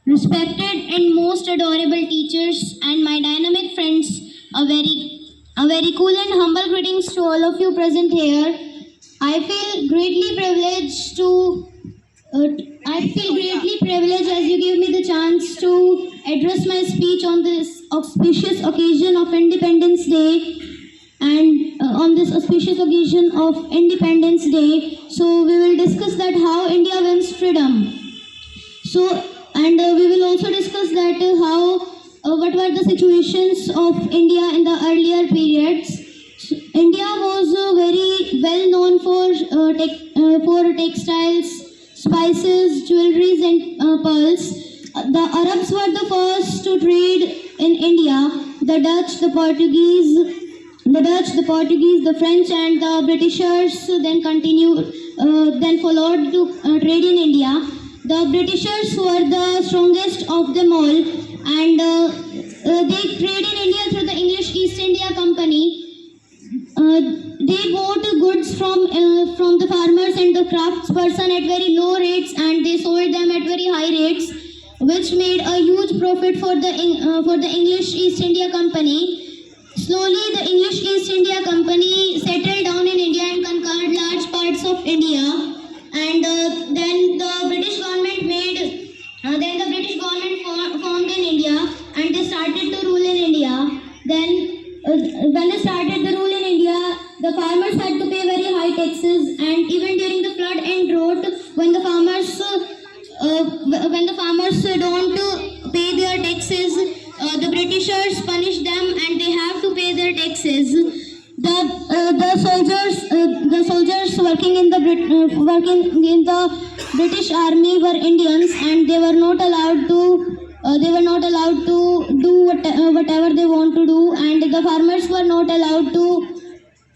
Respected and most adorable teachers and my dynamic friends, a very cool and humble greetings to all of you present here. I feel greatly privileged to uh, I feel greatly privileged as you give me the chance to address my speech on this auspicious occasion of Independence Day and on this auspicious occasion of Independence Day. So we will discuss that how India wins freedom. So, and we will also discuss that what were the situations of India in the earlier periods. So, India was very well known for textiles, spices, jewelries, and pearls. The Arabs were the first to trade in India. The Dutch, the Portuguese, the French, and the Britishers then followed to trade in India. The Britishers were the strongest of them all, and they traded in India through the English East India Company. They bought goods from the farmers and the craftsperson at very low rates, and they sold them at very high rates, which made a huge profit for the English East India Company. Slowly, the English East India Company settled down in India and conquered large parts of India. And then the British government formed in India, and they started to rule in India. Then, when they started the rule in India, the farmers had to pay very high taxes, and even during the flood and drought, when the farmers don't pay their taxes, the Britishers punish them, and they have to pay their taxes. The soldiers working in the British Army were Indians, and they were not allowed to do whatever they want to do, and the farmers were not allowed to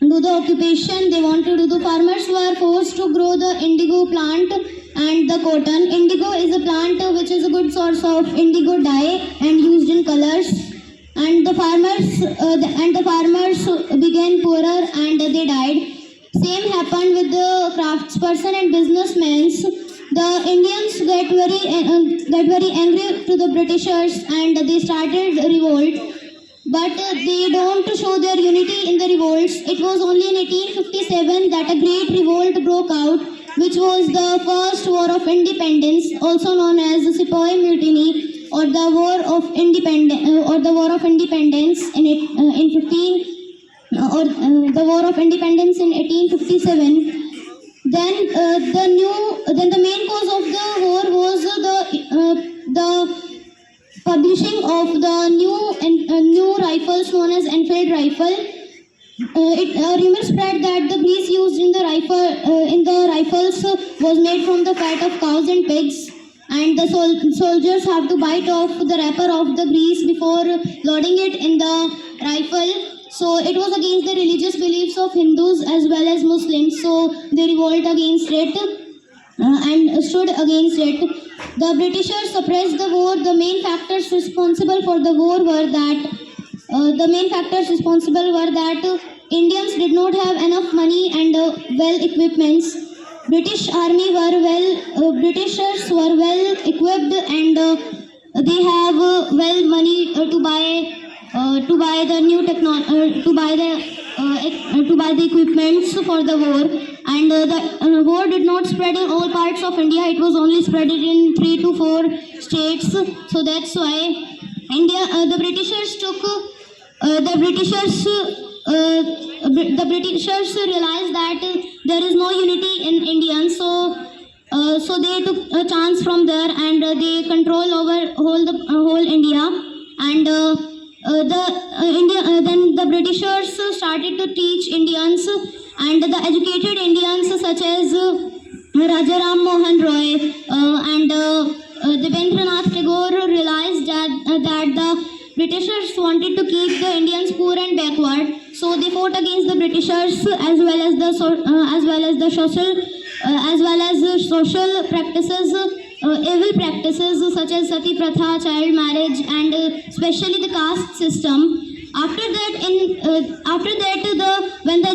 do the occupation they want to do. The farmers were forced to grow the indigo plant and the cotton. Indigo is a plant which is a good source of indigo dye and used in colors. And the farmers began poorer and they died. Same happened with the craftsperson and businessmen. The Indians get very angry to the Britishers and they started revolt. But they don't show their unity in the revolts. It was only in 1857 that a great revolt broke out, which was the first war of independence, also known as the Sepoy Mutiny or the War of Independence, in the War of Independence in 1857. Then the main cause of the war was the publishing of the new rifles known as Enfield rifle. Rumor spread that the grease used in the rifles was made from the fat of cows and pigs, and the soldiers have to bite off the wrapper of the grease before loading it in the rifle. So it was against the religious beliefs of Hindus as well as Muslims. So they revolt against it and stood against it. The Britishers suppressed the war. The main factors responsible for the war were that Indians did not have enough money and well equipments. Britishers were well equipped and they have well money to buy the new technology, to buy the equipments for the war. And the war did not spread in all parts of India. It was only spread in 3 to 4 states. So that's why the Britishers realized that there is no unity in India. So they took a chance from there and they control over whole India. And then the Britishers started to teach Indians, and the educated Indians such as Raja Ram Mohan Roy and Debendranath Tagore realized that the Britishers wanted to keep the Indians poor and backward, so they fought against the Britishers as well as the social practices, evil practices such as sati pratha, child marriage, and especially the caste system. After that, when the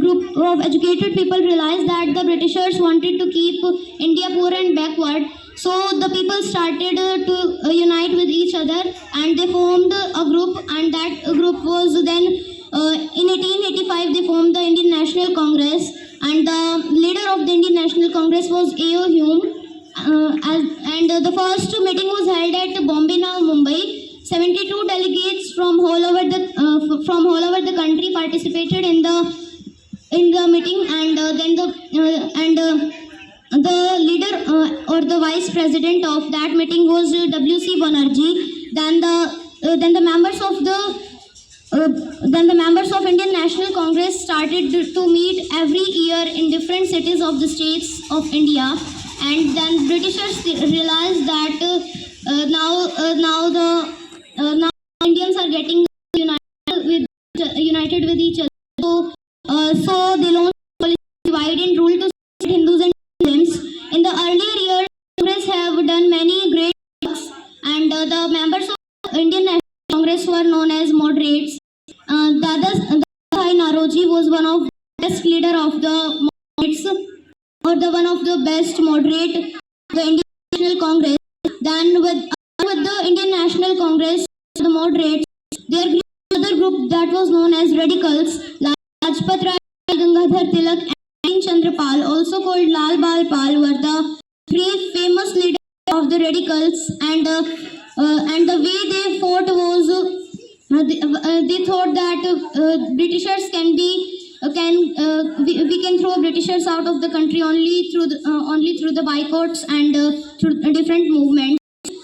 group of educated people realized that the Britishers wanted to keep India poor and backward, so the people started to unite with each other, and they formed a group, and that group was then in 1885 they formed the Indian National Congress, and the leader of the Indian National Congress was A.O. Hume. The first meeting was held at Bombay, now Mumbai. 72 delegates from all over the country participated in the meeting, and the leader or the vice president of that meeting was W.C. Banerjee. Then the members of Indian National Congress started to meet every year in different cities of the states of India, and then Britishers realized that now Indians are getting united with each other. So they launched policy divide and rule to separate Hindus and Muslims. In the earlier years, Congress have done many great works, and the members of Indian National Congress were known as moderates. Dadabhai Naoroji was one of the best leader of the moderates, or the one of the best moderate the Indian National Congress. Then with the Indian National Congress, the moderates, there grew another group that was known as radicals, like Lajpat Rai, Gangadhar Tilak, and Chandrapal, also called Lal Bal Pal, were the three famous leaders of the radicals, and the way they fought was they thought that Britishers we can throw Britishers out of the country only through the boycotts and through different movements.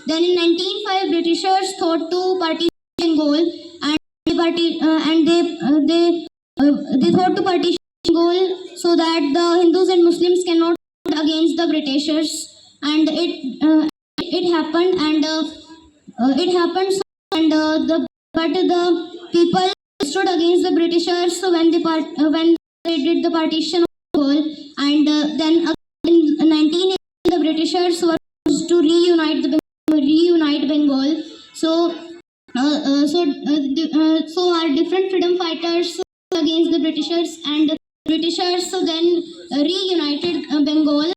Then in 1905, Britishers thought to partition Bengal, and they thought to partition Bengal so that the Hindus and Muslims cannot fight against the Britishers, and it happened, and but the people stood against the Britishers when they did the partition of Bengal, and then in 1980 the Britishers were forced to reunite Bengal. So our different freedom fighters against the Britishers, and the Britishers then reunited Bengal.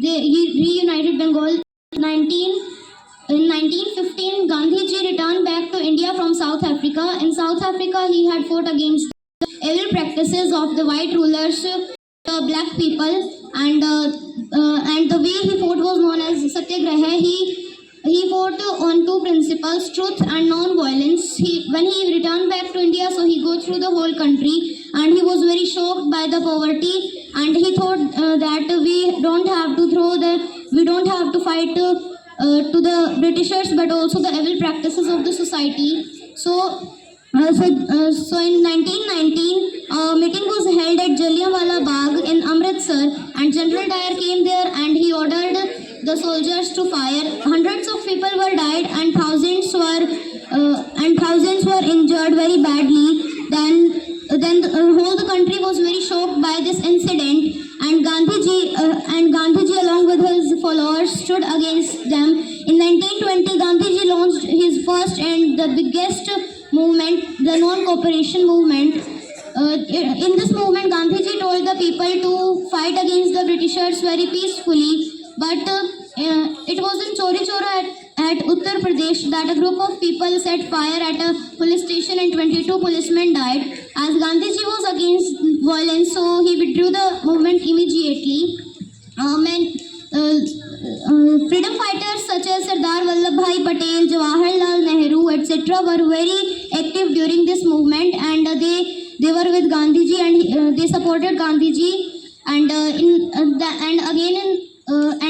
They reunited Bengal. In 1915, Gandhiji returned back to India from South Africa. In South Africa, he had fought against the evil practices of the white rulers, the black people, and the way he fought was known as Satyagraha. He fought on two principles: truth and non-violence. When he returned back to India, so he go through the whole country, and he was very shocked by the poverty, and he thought that we don't have to fight to the Britishers, but also the evil practices of the society. So in 1919, a meeting was held at Jallianwala Bagh in Amritsar, and General Dyer came there, and he ordered the soldiers to fire. Hundreds of people were died, and thousands were injured very badly. Then the whole country was very shocked by this incident, and Gandhiji along with his followers stood against them. In 1920, Gandhiji launched his first and the biggest movement, the non-cooperation movement. In this movement, Gandhiji told the people to fight against the Britishers very peacefully, but it was in Chori Chora at Uttar Pradesh that a group of people set fire at a police station, and 22 policemen died. As Gandhiji was against violence, so he withdrew the movement immediately. Freedom fighters such as Sardar Vallabhbhai Patel, Jawaharlal Nehru, etc. were very active during this movement, and they were with Gandhiji, and they supported Gandhiji. And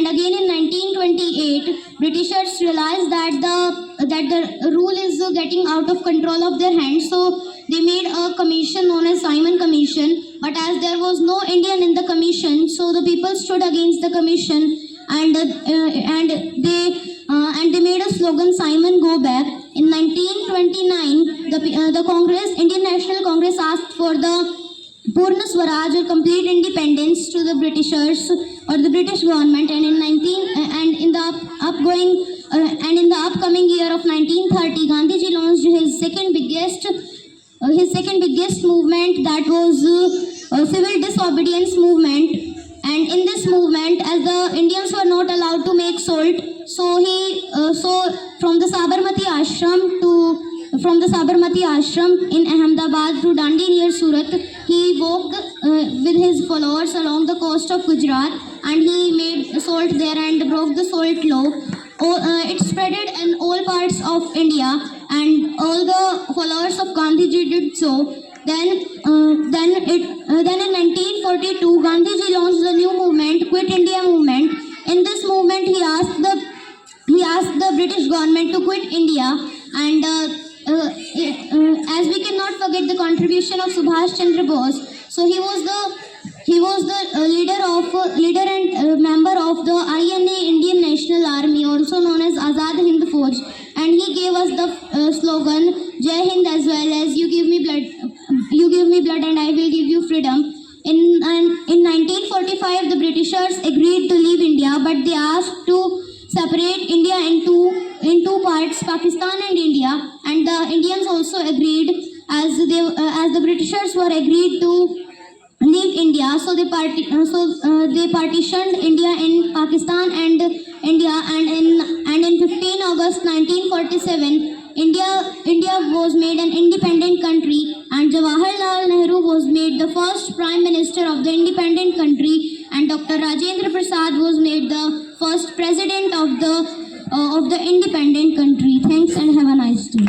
again in 1928, Britishers realized that the rule is getting out of control of their hands, so they made a commission known as Simon Commission. But as there was no Indian in the commission, so the people stood against the commission, and they made a slogan, Simon Go Back. In 1929, the Congress, Indian National Congress, asked for the Purna Swaraj or complete independence to the Britishers or the British government, and in the upgoing and in the upcoming year of 1930, Gandhiji launched his second biggest movement, that was civil disobedience movement. And in this movement, as the Indians were not allowed to make salt, so from the Sabarmati ashram in Ahmedabad to Dandi near Surat, he walked with his followers along the coast of Gujarat, and he made salt there and broke the salt law. It spreaded in all parts of India, and all the followers of Gandhiji did so. Then in 1942, Gandhiji launched the new movement, Quit India movement. In this movement, he asked the British government to quit India, and as we cannot forget the contribution of Subhash Chandra Bose. So he was the leader and member of the INA, Indian National Army, also known as Azad Hind Fauj, and he gave us the slogan Jai Hind, as well as you give me blood and I will give you freedom. In 1945, the Britishers agreed to leave India, but they asked to separate India in two parts, Pakistan and India, and the Indians also agreed, as the Britishers were agreed to leave India, so they partitioned India in Pakistan and India, and in 15 August 1947, India was made an independent country, and Jawaharlal Nehru was made the first Prime Minister of the independent country, and Dr. Rajendra Prasad was made the first President of the independent country. Thanks and have a nice day.